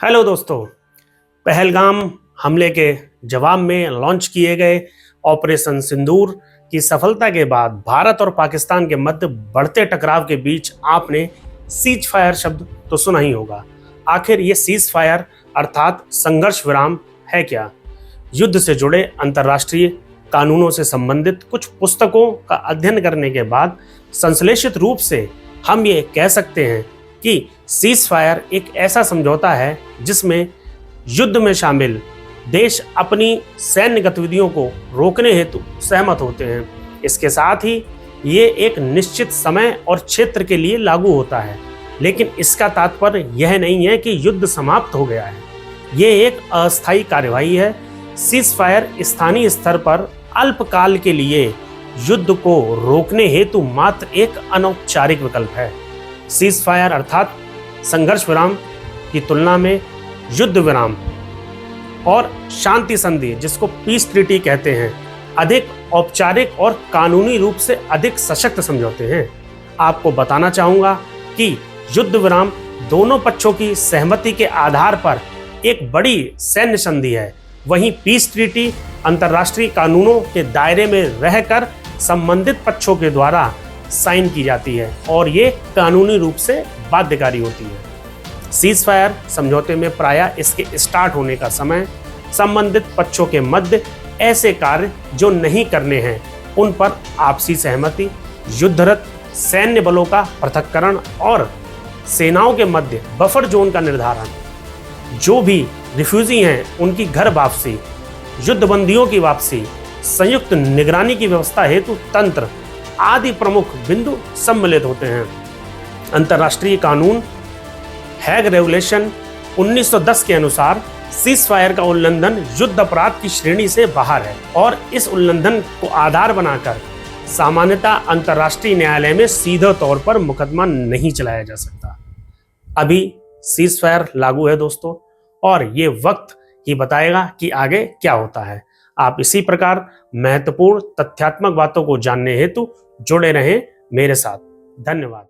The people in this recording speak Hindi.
हेलो दोस्तों। पहलगाम हमले के जवाब में लॉन्च किए गए ऑपरेशन सिंदूर की सफलता के बाद भारत और पाकिस्तान के मध्य बढ़ते टकराव के बीच आपने सीज फायर शब्द तो सुना ही होगा। आखिर ये सीज फायर अर्थात संघर्ष विराम है क्या? युद्ध से जुड़े अंतर्राष्ट्रीय कानूनों से संबंधित कुछ पुस्तकों का अध्ययन करने के बाद संश्लेषित रूप से हम ये कह सकते हैं कि सीज फायर एक ऐसा समझौता है जिसमें युद्ध में शामिल देश अपनी सैन्य गतिविधियों को रोकने हेतु सहमत होते हैं। इसके साथ ही ये एक निश्चित समय और क्षेत्र के लिए लागू होता है, लेकिन इसका तात्पर्य यह नहीं है कि युद्ध समाप्त हो गया है। ये एक अस्थायी कार्यवाही है। सीज फायर स्थानीय स्तर पर अल्पकाल के लिए युद्ध को रोकने हेतु मात्र एक अनौपचारिक विकल्प है। सीज फायर अर्थात संघर्ष विराम की तुलना में युद्ध विराम और शांति संधि, जिसको पीस ट्रीटी कहते हैं, अधिक औपचारिक और कानूनी रूप से अधिक सशक्त समझौते हैं। आपको बताना चाहूंगा कि युद्ध विराम दोनों पक्षों की सहमति के आधार पर एक बड़ी सैन्य संधि है, वहीं पीस ट्रीटी अंतर्राष्ट्रीय कानूनों के दायरे में रहकर संबंधित पक्षों के द्वारा साइन की जाती है और ये कानूनी रूप से बाध्यकारी होती है। सीज फायर समझौते में प्रायः इसके स्टार्ट होने का समय संबंधित पक्षों के मध्य ऐसे कार्य जो नहीं करने हैं उन पर आपसी सहमति, युद्धरत सैन्य बलों का पृथक्करण और सेनाओं के मध्य बफर जोन का निर्धारण, जो भी रिफ्यूजी हैं उनकी घर वापसी, युद्धबंदियों की वापसी, संयुक्त निगरानी की व्यवस्था हेतु तंत्र आदि प्रमुख बिंदु सम्मिलित होते हैं। अंतर्राष्ट्रीय कानून हैग रेगुलेशन 1910 के अनुसार सीज फायर का उल्लंघन युद्ध अपराध की श्रेणी से बाहर है और इस उल्लंघन को आधार बनाकर सामान्यतः अंतर्राष्ट्रीय न्यायालय में सीधे तौर पर मुकदमा नहीं चलाया जा सकता। अभी सीज फायर लागू है दोस्तों, और ये वक्त ही बताएगा कि आगे क्या होता है। आप इसी प्रकार महत्वपूर्ण तथ्यात्मक बातों को जानने हेतु जुड़े रहें मेरे साथ। धन्यवाद।